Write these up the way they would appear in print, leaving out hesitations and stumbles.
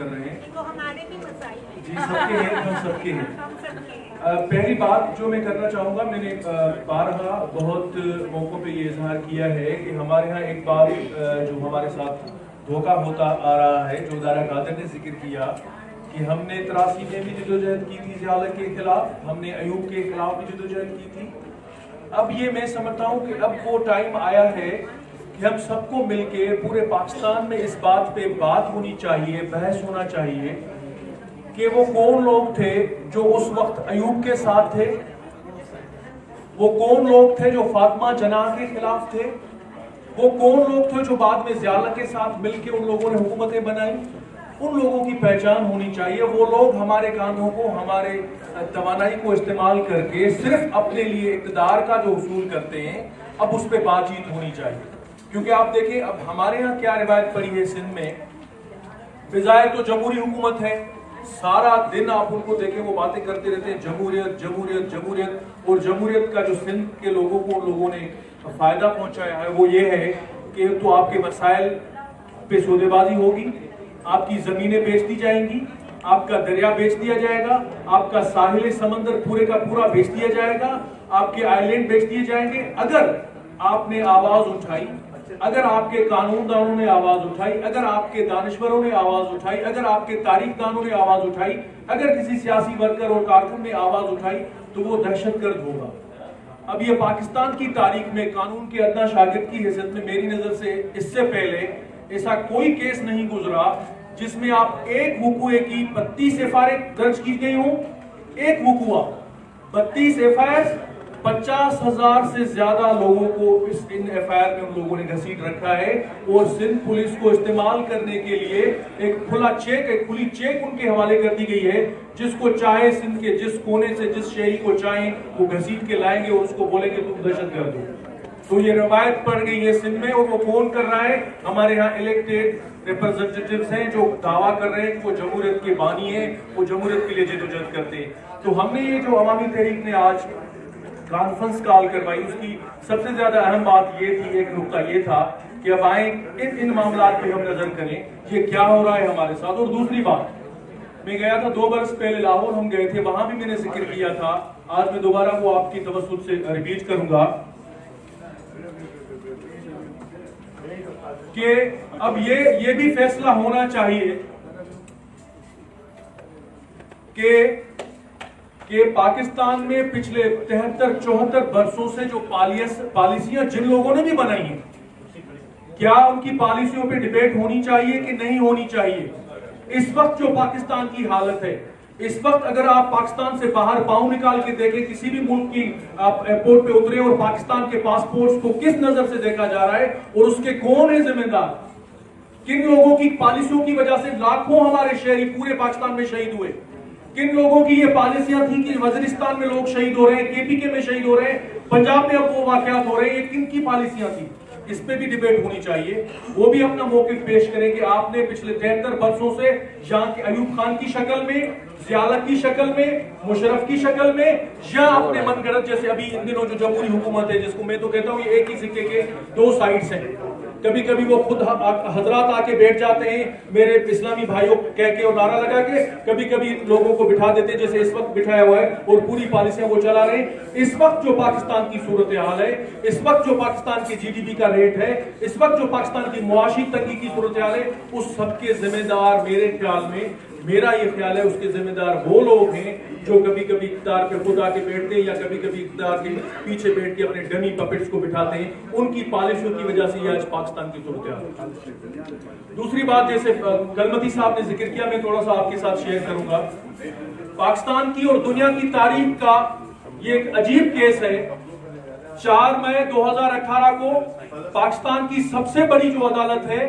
کر رہے ہیں تو ہمارے بھی مسائل ہیں جی، سب کے ہیں، ہم سب کے ہیں۔ پہلی بات جو میں کرنا چاہوں گا، میں نے بارہا بہت موقعوں پہ یہ اظہار کیا ہے کہ ہمارے ہاں ایک بات جو ہمارے ساتھ دھوکہ ہوتا آ رہا ہے، جو ادارہ قادر نے ذکر کیا کہ ہم نے 83 میں بھی جدوجہد کی تھی ضیالت کے خلاف، ہم نے ایوب کے خلاف بھی جدوجہد کی تھی۔ اب یہ میں سمجھتا ہوں کہ اب وہ ٹائم آیا ہے کہ ہم سب کو مل کے پورے پاکستان میں اس بات پہ بات ہونی چاہیے، بحث ہونا چاہیے کہ وہ کون لوگ تھے جو اس وقت ایوب کے ساتھ تھے، وہ کون لوگ تھے جو فاطمہ جناح کے خلاف تھے، وہ کون لوگ تھے جو بعد میں ضیالت کے ساتھ مل کے ان لوگوں نے حکومتیں بنائیں۔ ان لوگوں کی پہچان ہونی چاہیے۔ وہ لوگ ہمارے کاندھوں کو، ہمارے توانائی کو استعمال کر کے صرف اپنے لیے اقتدار کا جو حصول کرتے ہیں، اب اس پہ بات چیت ہونی چاہیے۔ کیونکہ آپ دیکھیں اب ہمارے ہاں کیا روایت پڑی ہے سندھ میں، بظاہر تو جمہوری حکومت ہے، سارا دن آپ ان کو دیکھیں وہ باتیں کرتے رہتے ہیں جمہوریت جمہوریت جمہوریت، اور جمہوریت کا جو سندھ کے لوگوں کو لوگوں نے فائدہ پہنچایا ہے وہ یہ ہے کہ تو آپ کے مسائل پہ سودے بازی ہوگی، آپ کی زمینیں بیچ دی جائیں گی، آپ کا دریا بیچ دیا جائے گا، آپ کا ساحل سمندر پورے کا پورا بیچ دیا جائے گا، آپ کے آئی لینڈ بیچ دیے جائیں گے۔ اگر آپ نے آواز اٹھائی، اگر آپ کے قانون دانوں نے آواز اٹھائی، اگر آپ کے دانشوروں نے آواز اٹھائی، اگر آپ کے تاریخ دانوں نے آواز اٹھائی، اگر کسی سیاسی ورکر اور کارکن نے آواز اٹھائی تو وہ دہشت گرد ہوگا۔ اب یہ پاکستان کی تاریخ میں قانون کے ادنا شاگرد کی حیثیت میں میری نظر سے اس سے پہلے ایسا کوئی کیس نہیں گزرا جس میں آپ ایک وقوعے کی 32 FIR درج کی گئی ہوں، ایک وقوعہ 32 FIR، 50,000 سے زیادہ لوگوں کو ان FIR میں ان لوگوں نے گھسیٹ رکھا ہے، اور سندھ پولیس کو استعمال کرنے کے لیے ایک کھلا چیک، ایک کھلی چیک ان کے حوالے کر دی گئی ہے، جس کو چاہے سندھ کے جس کونے سے جس شہری کو چاہیں وہ گھسیٹ کے لائیں گے اور اس کو بولیں گے تم دہشت گرد ہو۔ تو یہ روایت پڑ گئی ہے سندھ میں، اور وہ فون کر رہا ہے، ہمارے ہاں الیکٹڈ ریپرزنٹیٹیوز ہیں جو دعویٰ کر رہے ہیں کہ وہ جمہوریت کے بانی ہیں، وہ جمہوریت کے لیے جدوجہد کرتے ہیں۔ تو ہم نے یہ جو عوامی تحریک نے آج کانفرنس کال کروائی، اس کی سب سے زیادہ اہم بات یہ تھی، ایک نقطہ یہ تھا کہ اب آئیں ان معاملات پہ ہم نظر کریں یہ کیا ہو رہا ہے ہمارے ساتھ۔ اور دوسری بات، میں گیا تھا 2 برس پہلے لاہور، ہم گئے تھے، وہاں بھی میں نے ذکر کیا تھا، آج میں دوبارہ وہ آپ کی توسط سے ریپیٹ کروں گا کہ اب یہ بھی فیصلہ ہونا چاہیے کہ پاکستان میں پچھلے 73-74 برسوں سے جو پالیسیاں جن لوگوں نے بھی بنائی ہیں، کیا ان کی پالیسیوں پہ ڈیبیٹ ہونی چاہیے کہ نہیں ہونی چاہیے؟ اس وقت جو پاکستان کی حالت ہے، اس وقت اگر آپ پاکستان سے باہر پاؤں نکال کے دیکھیں، کسی بھی ملک کی آپ ایئرپورٹ پہ اترے اور پاکستان کے پاسپورٹس کو کس نظر سے دیکھا جا رہا ہے اور اس کے کون ہے ذمہ دار؟ کن لوگوں کی پالیسیوں کی وجہ سے لاکھوں ہمارے شہری پورے پاکستان میں شہید ہوئے؟ کن لوگوں کی یہ پالیسیاں تھیں کہ وزیرستان میں لوگ شہید ہو رہے ہیں، KPK میں شہید ہو رہے ہیں، پنجاب میں اب وہ واقعات ہو رہے ہیں، یہ کن کی پالیسیاں تھیں؟ اس پہ بھی ڈیبیٹ ہونی چاہیے۔ وہ بھی اپنا موقف پیش کریں کہ آپ نے پچھلے 73 برسوں سے یہاں کے ایوب خان کی شکل میں، ضیالت کی شکل میں، مشرف کی شکل میں، یا اپنے من گھڑت جیسے ابھی ان دنوں جو جمہوری حکومت ہے، جس کو میں تو کہتا ہوں یہ ایک ہی سکے کے 2 سائڈز ہیں۔ کبھی کبھی وہ خود حضرات آ کے بیٹھ جاتے ہیں میرے اسلامی بھائیوں کہہ کے اور نعرہ لگا کے، کبھی کبھی لوگوں کو بٹھا دیتے ہیں جیسے اس وقت بٹھایا ہوا ہے، اور پوری پالیسیاں وہ چلا رہے ہیں۔ اس وقت جو پاکستان کی صورتحال ہے، اس وقت جو پاکستان کی GDP کا ریٹ ہے، اس وقت جو پاکستان کی معاشی تنگی کی صورتحال ہے، اس سب کے ذمہ دار میرے خیال میں، میرا یہ خیال ہے، اس کے ذمہ دار وہ لوگ ہیں جو کبھی کبھی اقتدار پہ خود آ کے بیٹھتے ہیں یا کبھی کبھی اقتدار کے پیچھے بیٹھ کے اپنے ڈمی پپٹس کو بٹھاتے ہیں۔ ان کی پالیسیوں کی وجہ سے یہ آج پاکستان کی صورتحال ہے۔ دوسری بات جیسے کلمتی صاحب نے ذکر کیا، میں تھوڑا سا آپ کے ساتھ شیئر کروں گا۔ پاکستان کی اور دنیا کی تاریخ کا یہ ایک عجیب کیس ہے۔ 4 مئی 2018 کو پاکستان کی سب سے بڑی جو عدالت ہے،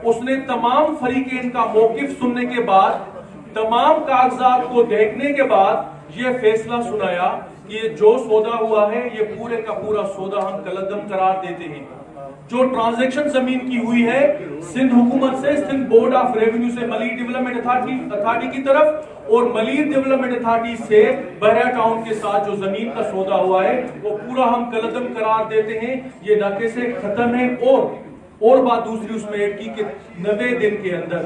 اس نے تمام فریقین کا موقف سننے کے بعد، تمام کاغذات کو دیکھنے کے بعد یہ فیصلہ سنایا کہ یہ جو سودا ہوا ہے یہ پورے کا پورا سودا ہم کالعدم قرار دیتے ہیں۔ جو ٹرانزیکشن زمین کی ہوئی ہے سندھ حکومت سے، سندھ بورڈ آف ریونیو سے ملیر ڈیولپمنٹ اتھارٹی کی طرف، اور ملیر ڈیولپمنٹ اتھارٹی سے بحریہ ٹاؤن کے ساتھ جو زمین کا سودا ہوا ہے وہ پورا ہم کالعدم قرار دیتے ہیں۔ یہ ناقص سے ختم ہے۔ اور بات دوسری اس میں ایڈ کی کہ 90 دن کے اندر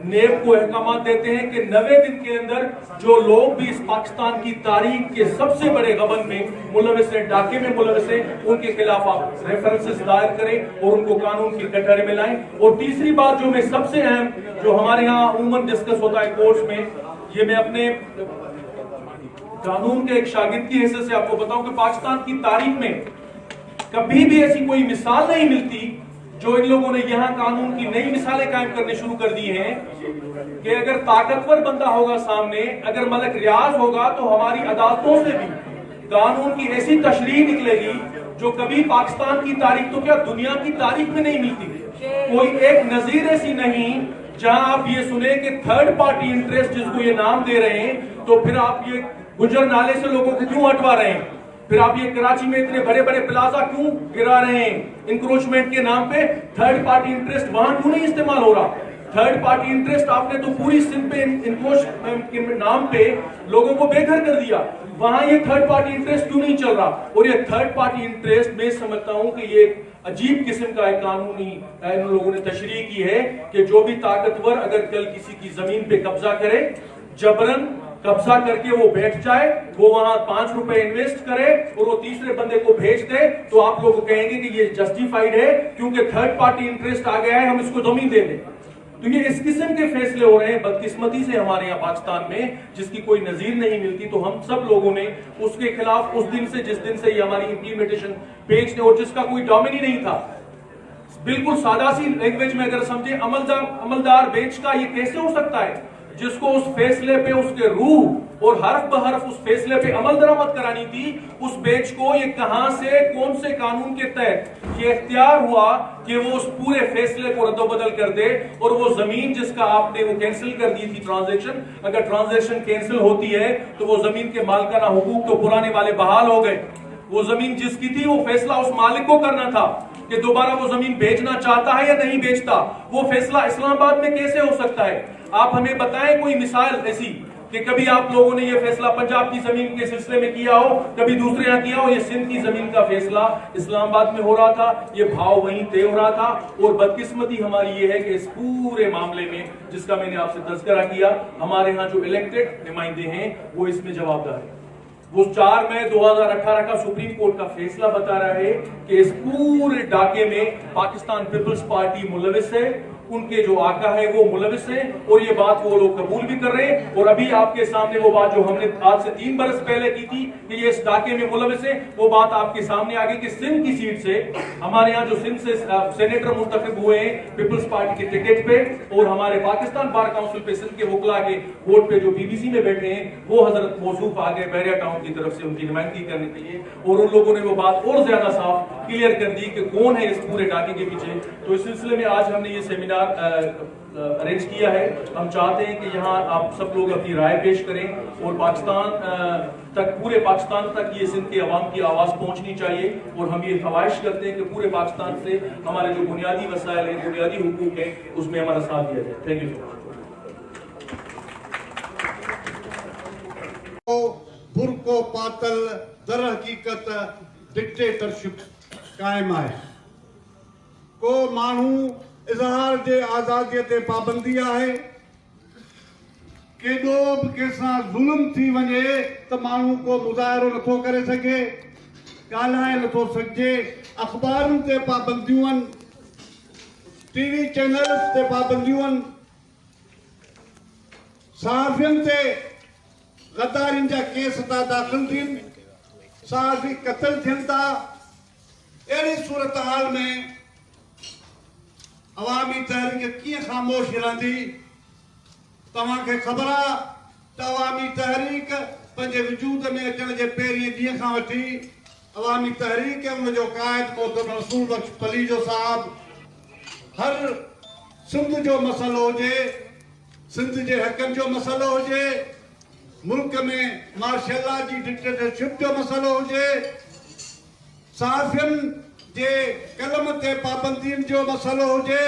नेब को अहकामात देते हैं कि 90 दिन के अंदर जो लोग भी इस पाकिस्तान की तारीख के सबसे बड़े गबन में मुलविस हैं, डाके में मुलविस हैं, उनके खिलाफ आप रेफरेंसेस दायर करें और उनको कानून की कटघरे में लाएं। और तीसरी बात जो मैं सबसे अहम, जो हमारे यहाँ अमूमन डिस्कस होता है कोर्ट्स में, ये मैं अपने कानून के एक शागिर्द की हैसियत से आपको बताऊं कि पाकिस्तान की तारीख में कभी भी ऐसी कोई मिसाल नहीं मिलती जो इन लोगों ने यहाँ कानून की नई मिसालें कायम करने शुरू कर दी हैं कि अगर ताकतवर बंदा होगा सामने, अगर मलक रियाज होगा, तो हमारी अदालतों से भी कानून की ऐसी तशरीह निकलेगी जो कभी पाकिस्तान की तारीख, तो क्या दुनिया की तारीख में नहीं मिलती। कोई एक नजीर ऐसी नहीं जहां आप ये सुने कि थर्ड पार्टी इंटरेस्ट जिसको ये नाम दे रहे हैं, तो फिर आप ये गुजर नाले से लोगों को क्यों हटवा रहे हैं, फिर आप ये कराची में इतने बड़े बड़े प्लाजा क्यों गिरा रहे हैं इंक्रोचमेंट के नाम पे, थर्ड पार्टी इंटरेस्ट वहां क्यों नहीं इस्तेमाल हो रहा। थर्ड पार्टी इंटरेस्ट आपने तो पूरी सिंध पे इंक्रोचमेंट के नाम पे लोगों को बेघर कर दिया, वहां ये थर्ड पार्टी इंटरेस्ट क्यों नहीं चल रहा। और ये थर्ड पार्टी इंटरेस्ट मैं समझता हूं कि ये अजीब किस्म का एक कानूनी इन लोगों ने तशरीह की है कि जो भी ताकतवर अगर कल किसी की जमीन पे कब्जा करे, जबरन कब्जा करके वो बैठ जाए, वो वहां 5 रुपए इन्वेस्ट करे और वो तीसरे बंदे को भेज दे, तो आप लोग कहेंगे कि ये जस्टिफाइड है क्योंकि थर्ड पार्टी इंटरेस्ट आ गया है, हम इसको जमीन दे दें। तो ये इस किस्म के फैसले हो रहे हैं बदकिस्मती से हमारे यहाँ पाकिस्तान में, जिसकी कोई नजीर नहीं मिलती। तो हम सब लोगों ने उसके खिलाफ उस दिन से, जिस दिन से ये हमारी इंप्लीमेंटेशन पेज ने, और जिसका कोई डोमेन ही नहीं था, बिल्कुल सादा सी लैंग्वेज में अगर समझे, अमलदार बेच का ये कैसे हो सकता है जिसको उस फैसले पे उसके रूह और हर्फ बहर्फ उस फैसले पे अमल दरामद करानी थी, उस बेच को ये कहां से, कौन से कानून के तहत ये इख्तियार हुआ कि वो उस पूरे फैसले को रद्दोबदल कर दे। और वो जमीन जिसका आपने वो कैंसिल कर दी थी ट्रांजैक्शन, अगर ट्रांजैक्शन कैंसिल होती है तो वो जमीन के मालिकाना हुकूक तो पुराने वाले बहाल हो गए। वो जमीन जिसकी थी वो फैसला उस मालिक को करना था कि दोबारा वो जमीन बेचना चाहता है या नहीं बेचता। वो फैसला इस्लामाबाद में कैसे हो सकता है? आप हमें बताएं कोई मिसाल ऐसी कि कभी आप लोगों ने ये फैसला पंजाब की जमीन के सिलसिले में किया हो, कभी दूसरे यहाँ किया हो। ये सिंध की जमीन का फैसला इस्लामाबाद में हो रहा था, ये भाव वहीं तय हो रहा था। और बदकिस्मती हमारी ये है कि इस पूरे मामले में जिसका मैंने आपसे तज़किरा किया, हमारे यहाँ जो इलेक्टेड नुमाइंदे हैं वो इसमें जवाबदार है। वो 4 मई 2018 का सुप्रीम कोर्ट का फैसला बता रहा है कि इस पूरे डाके में पाकिस्तान पीपल्स पार्टी मुलविस है, उनके जो आका है वो मुलविस है, और ये बात वो लोग कबूल भी कर रहे हैं। और अभी आपके सामने वो बात जो हमने आज से 3 बरस पहले की थी कि ये इस डाके में मुलविस है, वो बात आपके सामने आ गई कि सिंध की सीट से हमारे यहाँ जो सिंध से सेनेटर मुंतखब हुए हैं पीपल्स पार्टी के टिकट पे, और हमारे पाकिस्तान बार काउंसिल पे सिंध के वकला के वोट पे जो BBC में बैठे हैं, वो हजरत मौसूफ आ गए बहरिया टाउन की तरफ से उनकी नुमाइंदगी करने के लिए, और उन लोगों ने वो बात और ज्यादा साफ क्लियर कर दी कि कौन है इस पूरे डाके के पीछे। तो इस सिलसिले में आज हमने ये सेमिनार अरेंज किया है। हम चाहते हैं कि यहाँ आप सब लोग अपनी राय पेश करें और पाकिस्तान तक, पूरे पाकिस्तान तक ये सिंध के अवाम की आवाज पहुंचनी चाहिए। और हम ये ख्वाहिश करते हैं कि पूरे पाकिस्तान से हमारे जो बुनियादी वसाइल हैं, बुनियादी हुकूक हैं, उसमें हमारा साथ दिया जाए। Thank you so much. बुरको पातल दर हकीकत डिक्टेटरशिप कायम है। को मानू इजहार जे आजादी ते पाबंदी है, केडो भी केसा जुल्म थी वने तो मानू को मुजाहरो नथो करे सके, गालाए नथो सके। अखबारन ते पाबंदियूं, TV चैनल्स ते पाबंदियूं, सहाफ़ियन ते गद्दारिन जा केस था दाखिल थियन, सहाफ़ी कत्ल थियन था। अहिड़ी सूरत हाल में अवामी तहरीक कीअं ख़ामोश रहंदी? तव्हांखे ख़बर आहे त अवामी तहरीक पंहिंजे वजूद में अचण जे पहिरीं ॾींहं खां वठी अवामी तहरीक ऐं उनजो क़ाइद मोहतरम रसूल बख्श पलीजो साहब हर सिंध जो मसइलो हुजे, सिंध जे हक़नि जो मसइलो हुजे, मुल्क में मार्शल लॉ जी डिक्टेटरशिप जो मसइलो हुजे, सहाफ़ियन जे कलम ते पाबंदियुनि जो मसइलो हुजे,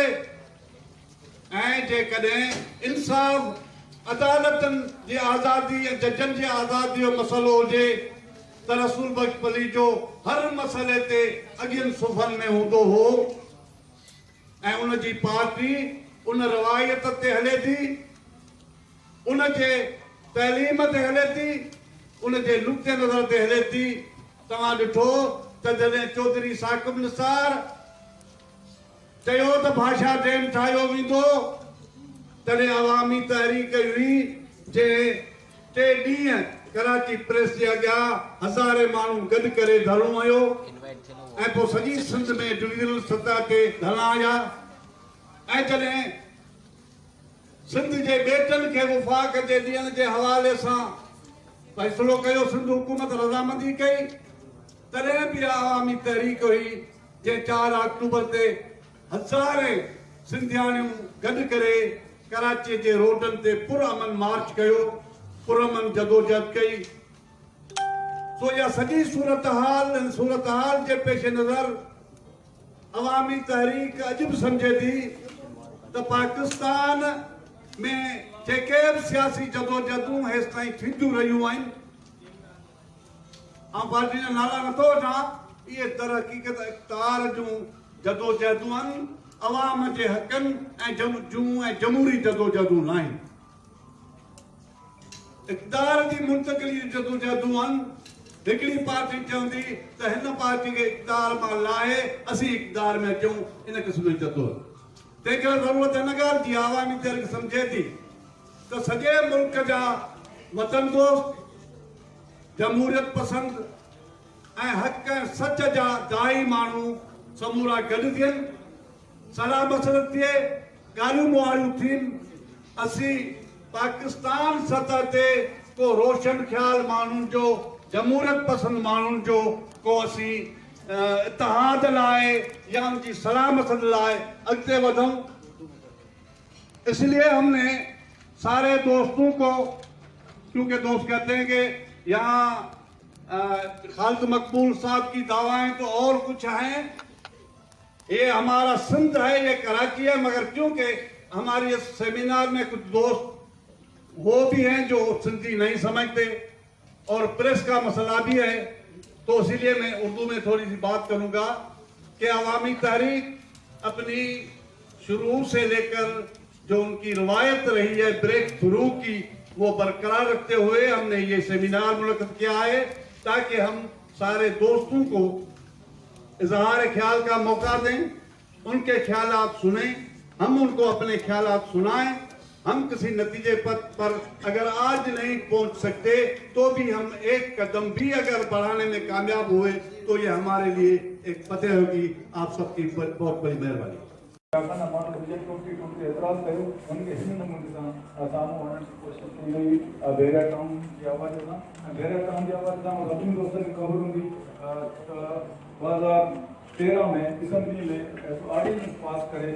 ऐं जेकॾहिं इंसाफ़ अदालतनि जी आज़ादी ऐं जजनि जी आज़ादी जो मसइलो हुजे त रसूल बख्श पलीजो हर मसइले ते अॻियनि सुफ़नि में हूंदो हो ऐं उनजी पार्टी उन रवायत ते हले थी, उन जे तइलीम ते हले थी, उन जे नुक़्ते नज़र ते हले थी। तव्हां ॾिठो त जॾहिं चौधरी साकिब निसार चयो त भाषा डैम ठाहियो वेंदो, तॾहिं अवामी तहरीक हुई जे 3 ॾींहं कराची प्रेस जे अॻियां हज़ारे माण्हू गॾु करे धरणो हुयो ऐं पोइ सॼी सिंध में डिविजनल सतह ते धरणा हुया। ऐं जॾहिं सिंध जे बेटनि खे वफ़ाक़ जे ॾियण जे हवाले सां फ़ैसिलो कयो, सिंध हुकूमत रज़ामंदी कई, तॾहिं बि अवामी तहरीक हुई जे 4 अक्टूबर ते हज़ारे सिंधियाणियूं गॾु करे कराची जे रोडनि ते पुरअमन मार्च कयो, पुरअमन जदोजहद कई। सो इहा सॼी सूरतहाल जे पेश नज़र अवामी तहरीक अॼु बि सम्झे थी त पाकिस्तान में जेके बि सियासी जदोजहदूं हेसि ताईं थींदियूं रहियूं आहिनि, ऐं पार्टी जा नाला नथो वठां, इहे दर हक़ीक़त इक़्तिदार जूं जदोजहदूं आहिनि, अवाम जे हक़नि ऐं जमहूरी जदोजहदूं न आहिनि। इक़्तिदार जी मुंतक़िली जदोजहदूं आहिनि। हिकिड़ी पार्टी चवंदी त हिन पार्टी खे इक़्तिदार मां लाहे असीं इक़्तिदार में अचूं, इन क़िस्म जी जदोजहद। तंहिं करे ज़रूरत हिन ॻाल्हि जी अवामी तहरीक सम्झे थी त सॼे मुल्क जा वतन दोस्त, जमहूरियत पसंद ऐं हक़ ऐं सच जा दाई माण्हू समूरा गॾु थियनि, सलाह मसरत थिए, ॻाल्हियूं मुहारियूं थियनि, असीं पाकिस्तान सतह ते को रोशन ख़्याल माण्हुनि जो, जमहूरियत पसंद माण्हुनि जो को असीं इत्तेहाद लाइ या उनकी सलाह मसरत लाइ अॻिते वधूं। इसलिए हमने सारे दोस्तों को, क्योंकि दोस्त कहते हैं कि यहाँ खालिद मकबूल साहब की दावाएं तो और कुछ हैं, ये हमारा सिंध है, ये कराची है, मगर क्योंकि हमारे इस सेमिनार में कुछ दोस्त वो भी हैं जो सिंधी नहीं समझते और प्रेस का मसला भी है, तो इसीलिए मैं उर्दू में थोड़ी सी बात करूंगा कि अवामी तहरीक अपनी शुरू से लेकर जो उनकी रवायत रही है ब्रेक थ्रू की, वो बरकरार रखते हुए हमने ये सेमिनार मुनक़्क़िद किया है ताकि हम सारे दोस्तों को इजहार ख्याल का मौका दें, उनके ख्यालात सुनें, हम उनको अपने ख्यालात सुनाएं। हम किसी नतीजे पर अगर आज नहीं पहुंच सकते तो भी हम एक कदम भी अगर बढ़ाने में कामयाब हुए तो ये हमारे लिए एक फतेह होगी। आप सबकी बहुत बड़ी मेहरबानी। में असम्बली में ऑर्डिनेंस पास करे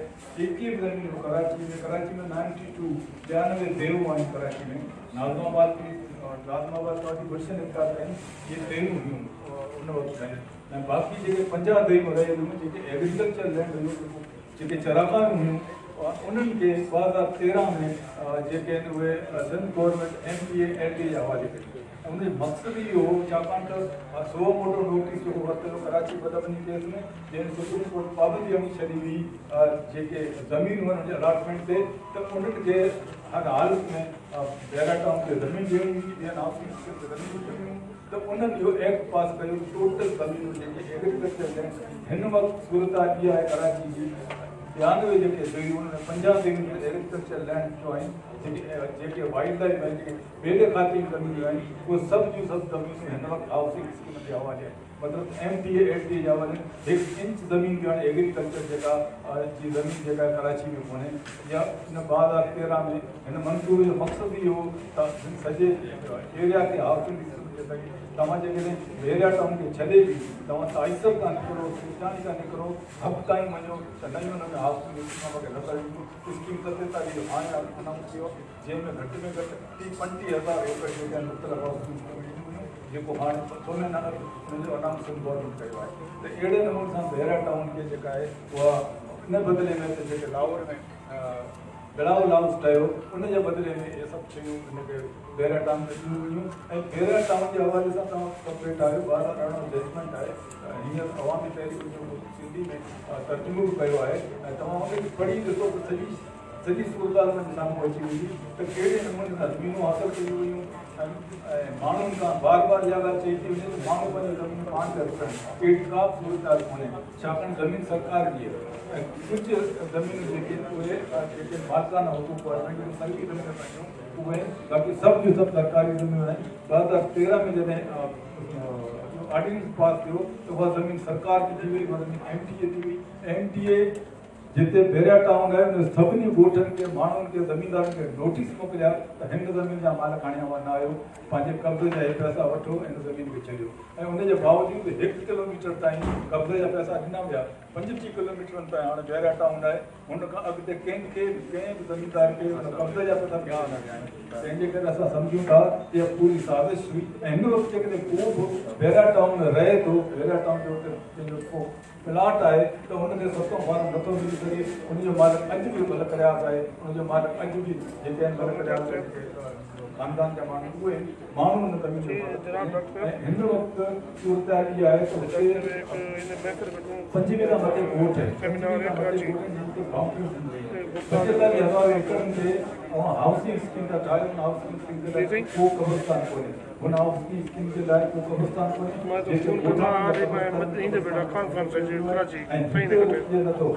21 ज़मीन कराची में 92 92 देव आहिनि कराची में, नाज़माबाद वाली वर्षन ये देव हुयूं उन वक़्त ताईं, बाक़ी जेके 50 देव रहियल हुयूं जेके एग्रीकल्चर लैंड हुयूं, जेके चरागाह हुयूं, उन्हनि खे 2013 में जेके आहिनि उहे सिंध गवर्नमेंट MPA LD जे हवाले कई। उनजो मक़सदु इहो हो छाकाणि त सो मोटो नोटिस जेको वरितो कराची बदबनी केस में, जंहिं सुप्रीम कोर्ट पाबंदी हणी छॾी हुई जेके ज़मीन हुननि जे अलॉटमेंट ते, त उन्हनि खे हर हालत में बेरा टाउन ते ज़मीन ॾियणी हुई, ॿियनि हाउसिंग ते ज़मीन ॾियणी हुई, त उन्हनि इहो एक्ट पास कयो। टोटल ज़मीनूं जेके एग्रीकल्चर लैंड हिन वक़्तु सूरत इहा आहे कराची जी 92 जेके हुयूं, उन्हनि 50 एग्रीकल्चर लैंड जो आहिनि जेके वाइल्ड लाइफ आहिनि, बेले खाते जी ज़मीनियूं आहिनि, उहे सभु जूं सभु ज़मीनूं हिन वक़्तु हाउसिंग स्कीम जे हवाले आहिनि। मतिलबु MPA LD जे हवाले 1 इंच ज़मीन जो हाणे एग्रीकल्चर जेका जी ज़मीन जेका कराची में कोन्हे, या हिन 2013 में हिन मंज़ूरी जो मक़सदु इहो हो त सॼे एरिया खे हाउसिंग स्कीम जे तहत तव्हां जेकॾहिं बेरिया टाउन खे छॾे बि तव्हां ताइसर खां निकिरो, सुल्तानी खां निकिरो, हब ताईं वञो त नयूं नयूं हाउसिंग स्कीम खे लॻायूं। स्कीम 47 हाणे अनाउंस थियो, जंहिंमें घटि में घटि 30-35 हज़ार एकड़ जेके आहिनि मुख़्तलिफ़ हाउसिंग स्कीम हुयूं, जेको हाणे सोने नानक मुंहिंजो अनाउंसमेंट गवर्नमेंट कयो आहे। त अहिड़े नमूने सां बेरिया टाउन खे जेका आहे उहा इन बदिले में त जेके लाहौर में बिड़ाओ हाउस ठहियो, उन जे बदिले में इहे सभु शयूं हिनखे बेरिया टाउन में ॾिनियूं हुयूं। ऐं बेरिया टाउन जे हवाले सां तव्हां कंप्लीट आहियो 12 जजमेंट आहे, हींअर अवामी तहरीक जो सिंधी में तर्जुमो बि कयो आहे, ऐं तव्हां उनखे पढ़ी ॾिसो त सॼी सॼी सूरत में साम्हूं अची वेंदी त कहिड़े नमूने सां ज़मीनूं हासिल कयूं हुयूं ऐं माण्हुनि खां बार बार इहा ॻाल्हि चई थी वञे त माण्हू पंहिंजी ज़मीन पाण खे रखनि अहिड़ी का बि सूरत कोन्हे छाकाणि ज़मीन सरकार जी आहे ऐं कुझु ज़मीनूं जेके उहे जेके मालिकाना हुकूक वारियूं आहिनि सरकारी ज़मीन पंहिंजूं उहे बाक़ी सभु जो सभु सरकारी ज़मीनूं आहिनि 2013 में जॾहिं ऑर्डिनेंस पास थियो त उहा ज़मीन सरकार जी थी वई उहा ज़मीन MTA थी वई MTA जिते बेरिया टाउन आहे उन सभिनी ॻोठनि खे माण्हुनि खे ज़मीनदारनि खे नोटिस मोकिलिया त हिन ज़मीन जा मालिक हाणे अवां न आहियो पंहिंजे कब्ज़े जा इहे पैसा वठो हिन ज़मीन खे छॾियो ऐं उनजे बावजूदि 1 किलोमीटर ताईं कब्ज़े जा पैसा ॾिना विया 25 किलोमीटरनि ताईं हाणे बेरिया टाउन आहे हुन खां अॻिते कंहिं बि ज़मीनदार खे हुन कब्ज़े जा पैसा ॾिया न विया आहिनि तंहिंजे करे असां सम्झूं था त इहा पूरी साज़िश हुई ऐं हिन वक़्तु जेकॾहिं को बि बेरिया टाउन रहे थो बेरिया टाउन जो पंहिंजो को प्लाट आहे त हुनखे सस्तो फार्म नथो मिली सघे उनजो मालिक अॼु बि भल करियास आहे उनजो मालिक अॼु बि जेके आहिनि भल करियास ख़ानदान जा माण्हू उहे माण्हू न कमी ऐं हिन वक़्तु सूरत इहा आहे त 25 खां मथे ॻोठ आहे 45,000 एकड़नि ते हाउसिंग स्कीम था ठाहियो हाउसिंग स्कीम जे लाइ को कब्रिस्तान कोन्हे हुन हाउसिंग स्कीम जे लाइ को कब्रिस्तान कोन्हे नथो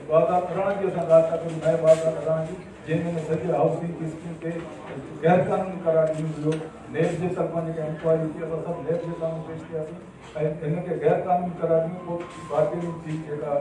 2018 जी असां ॻाल्हि था कयूं नए 2018 जी जंहिंमें सॼे हाउसिंग स्कीम खे गैर क़ानूनी करार ॾिनो वियो नेब जे तरफ़ां जेका इंक्वायरी थी असां सभु नेब जे साम्हूं पेश कयासीं ऐं हिनखे गैर क़ानूनी करार ॾिनो पोइ बारगेनिंग थी जेका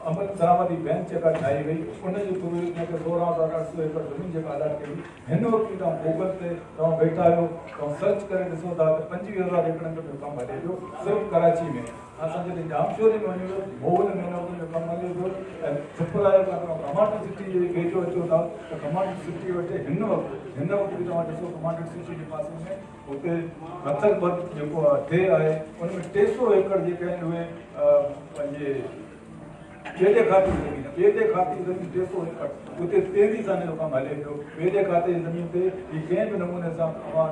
अमल दरामदी बैंक जेका ठाही वई उनजे थ्रू हिनखे 16,800 एकड़ ज़मीन जेका अलाट कई हिन वक़्तु तव्हां गूगल ते तव्हां वेठा आहियो तव्हां सर्च करे ॾिसो था त 25,000 एकड़नि जो कमु हले पियो सिर्फ़ु कराची में असां जॾहिं जामशोरी में वञूं मोहन में जो कमु हले पियो ऐं छुपरायो खां तव्हां कमांडर सिटी जे वेझो अचो था त कमांडर सिटी वटि हिन वक़्तु बि तव्हां ॾिसो कमांडर सिटी जे पासे में हुते नथलबर्ग जेको टे आहे उन में 300 एकड़ जेके आहिनि उहे पंहिंजे ॿेड़े खाते ज़मीन 300 एकड़ उते तेज़ी सां जो कमु हले पियो ॿेड़े खाते जी ज़मीन ते ही कंहिं बि नमूने सां तव्हां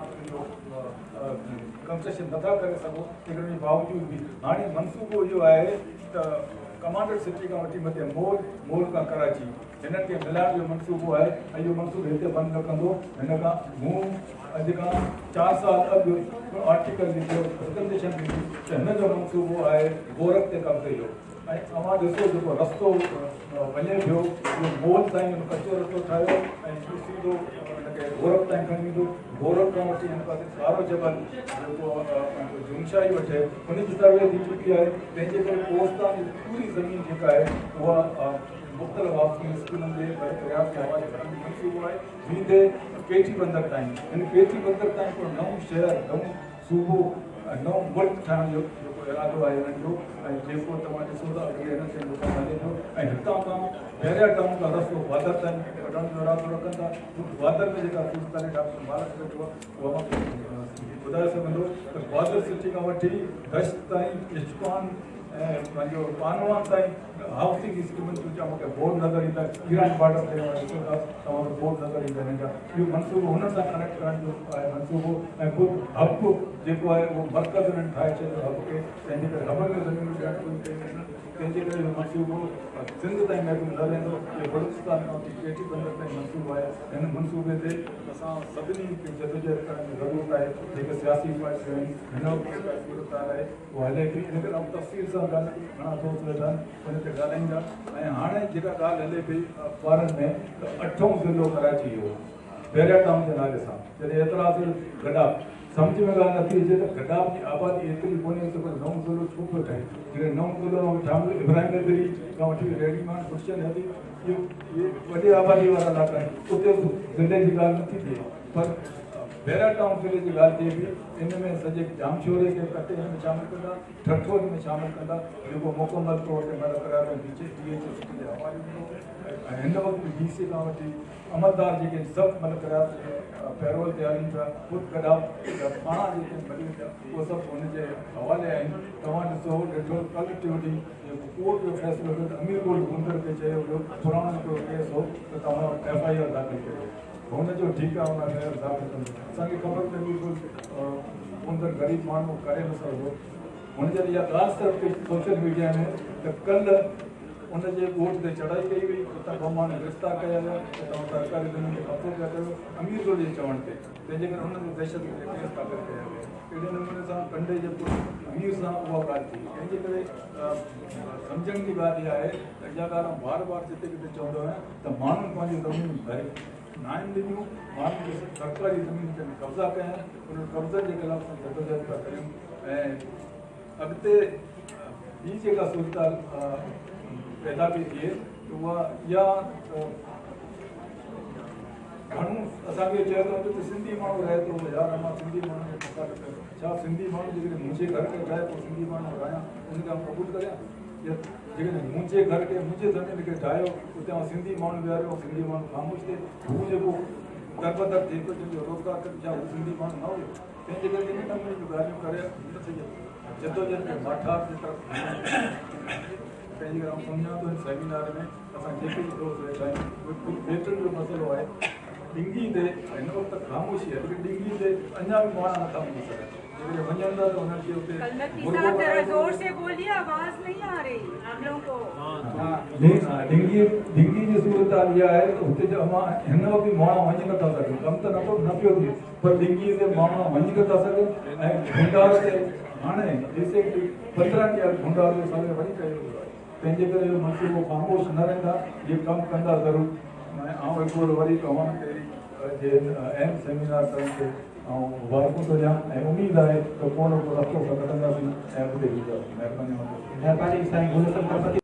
कंसेशन नथा करे सघो लेकिन बावजूद बि हाणे मनसूबो इहो आहे त कमांडर सिटी खां वठी मथे मोल खां कराची हिननि खे मिलाइण जो मनसूबो आहे ऐं इहो मनसूबो हिते बंदि न कंदो हिन खां मूं अॼु खां 4 साल अॻु आर्टिकल लिखियो रिकमेंडेशन ॾिनी त हिन जो मनसूबो आहे गोरख ते कब्ज़े जो ऐं तव्हां ॾिसो जेको रस्तो वञे पियो उहो मोल ताईं कचो रस्तो ठाहियो ऐं सीधो हुनखे गोरख ताईं खणी वेंदो गोरख खां वठी हिन पासे सारो जबल जेको जुमशाही वठे उनजी सर्वे थी चुकी आहे तंहिंजे करे कोस्तान जी पूरी ज़मीन जेका आहे उहा मुख़्तलिफ़ हाउसिंग स्कीमुनि जे प्रयास जे हवाले सां मनसूबो आहे जीअं पेठी बंदर ताईं हिन पेठी बंदर ताईं को नओं शहर नओं सूबो नओं मुल्क ठाहिण जो जेको इरादो आहे हिननि जो ऐं जेको तव्हां ॾिसो था हिन ते कमु हले थो ऐं हितां खां बेरिया टाउन खां रस्तो वादर ताईं कढण जो इरादो रखनि था वादर में जेका सूरत डॉक्टर मालिक वेठो आहे उहा ॿुधाए सघंदो त वादर सिटी खां वठी गश्त ताईं इस्कॉन ऐं पंहिंजो पानवान ताईं हाउसिंग स्कीमुनि जो छा मूंखे बोर्ड नज़र ईंदा ईरान बॉर्डर ते ॾिसो था तव्हांखे बोर्ड नज़र ईंदा हिन जा इहो मनसूबो हुन सां कनेक्ट करण जो आहे मनसूबो ऐं पोइ हब जेको आहे उहो मर्कज़ हुननि ठाहे छॾियो हब खे तंहिंजे करे हब में ज़मीन तंहिंजे करे इहो मनसूबो सिंध ताईं महदूद न रहंदो इहो बलूचिस्तान खां वठी पेठी बंदर ताईं मनसूबो आहे हिन मनसूबे ते असां सभिनी खे जदोजहद करण जी ज़रूरत आहे जेके सियासी पार्टियूं आहिनि हिन वक़्तु सूरत आहे उहा हले थी इन करे तफ़सील सां घणा दोस्त वेठा आहिनि उन ते ॻाल्हाईंदा ऐं हाणे जेका ॻाल्हि हले पई अख़बारनि में त 8हों ज़िलो कराची हो बेरिया टाउन जे नाले सां जॾहिं एतिरा गॾा सम्झ में ॻाल्हि नथी अचे त गडाब जी आबादी एतिरी कोन्हे त कोई नओं ज़िलो छो पियो ठहे जॾहिं नओं ज़िलो ठाहियो इब्राहिम नगरी खां वठी रेडीमान गुलशन हली इहे वॾी आबादी वारा इलाइक़ा आहिनि उते ज़िले जी ॻाल्हि नथी थिए पर बेरिया टाउन ज़िले जी ॻाल्हि थिए पई इन में सॼे जामशोरे खे कटे में शामिलु कंदा ठठोरी में शामिलु कंदा जेको मुकमल तौर ते मदद करायो DHS जे हवाले ऐं हिन वक़्तु DC खां वठी अमलदार जेके सभु मदद कराया पैरोल ते हलनि पिया ख़ुदि गॾा पाणा जेके मिलनि पिया उहे सभु हुनजे हवाले आहिनि तव्हां ॾिसो ॾिठो कलेक्टिविटी जेको कोर्ट जो फ़ैसिलो थियो त अमीरकोट गुंदर खे चयो वियो पुराणनि जो केस हो त तव्हां FIR दाख़िल कयो हुनजो ठीकु आहे हुन FIR दाख़िल कंदो असांखे ख़बर पई बिल्कुलु गुंदर ग़रीब माण्हू करे न सघंदो हुनजे इहा ॻाल्हि सिर्फ़ु सोशल मीडिया में त कल्ह उनजे ॻोठ ते चढ़ाई कई वई, उतां ॿ माण्हू गिरफ़्तार कया विया, उतां सरकारी ज़मीन खे कब्ज़ो पिया कयो अमीर जो जे चवण ते, तंहिंजे करे हुननि दहशत केस दाख़िल कया विया। अहिड़े नमूने सां कंडे जे अमीर सां उहा ॻाल्हि थी। तंहिंजे करे सम्झण जी ॻाल्हि इहा आहे त इहा ॻाल्हि आउं बार बार जिते किथे चवंदो आहियां त माण्हुनि पंहिंजी ज़मीन भरे न आहिनि ॾिनियूं, माण्हुनि खे सरकारी ज़मीन ते कब्ज़ा कया आहिनि, उन कब्ज़े जे ख़िलाफ़ असां जदोजहद था करियूं। ऐं अॻिते ॿी जेका सूरत पैदा पई थिए त उहा इहा घणो असांखे चए थो त सिंधी माण्हू रहे थो, यार मां सिंधी माण्हू खे पका कयो, छा सिंधी माण्हू जेकॾहिं मुंहिंजे घर खे ठाहे पोइ सिंधी माण्हू रहिया उनखे आउं क़बूल करियां, या जेकॾहिं मुंहिंजे घर खे मुंहिंजे ज़मीन खे ठाहियो उते आउं सिंधी माण्हू विहारियो, सिंधी माण्हू ख़ामोश थिए, हू जेको दरबदर थिए पियो जंहिंजो रोज़गार करे छा हू सिंधी माण्हू न हुयो। तंहिंजे करे इन नमूने जूं ॻाल्हियूं करे जदोजहद खे माठार जे तरफ़ तंहिंजे करे आउं सम्झां थो हिन सेमिनार में असां जेके बि दोस्त वेठा आहियूं उहे वेतन जो मसइलो आहे डिंगी ते हिन वक़्तु ख़ामोशी आहे, लेकिन डिंगी ते अञा बि माण्हू नथा वञी सघनि, जेकॾहिं वञनि था त हुननि खे उते जोर से बोलिए, आवाज नहीं आ रही हम लोगों को। डिंगी जी सूरत हाल इहा आहे त हुते जो मां हिन वक़्तु बि माण्हू वञी नथा सघनि, कमु त न पियो थिए पर डिंगी ते माण्हू वञी नथा सघनि। ऐं भंडार ते हाणे रिसेंटली 15 ॾींहं भंडार जो सर्वे वरी कयो वियो आहे, तंहिंजे करे इहो मंसूबो ख़ामोश न रहंदा, इहे कमु कंदा ज़रूरु। ऐं आउं हिकु वरी तव्हां जे अहम सेमिनार करण ते ऐं वाइकूं थो ॾियां ऐं उमेदु आहे त को न को रस्तो कढंदासीं ऐं अॻिते ईंदासीं। महिरबानी साईं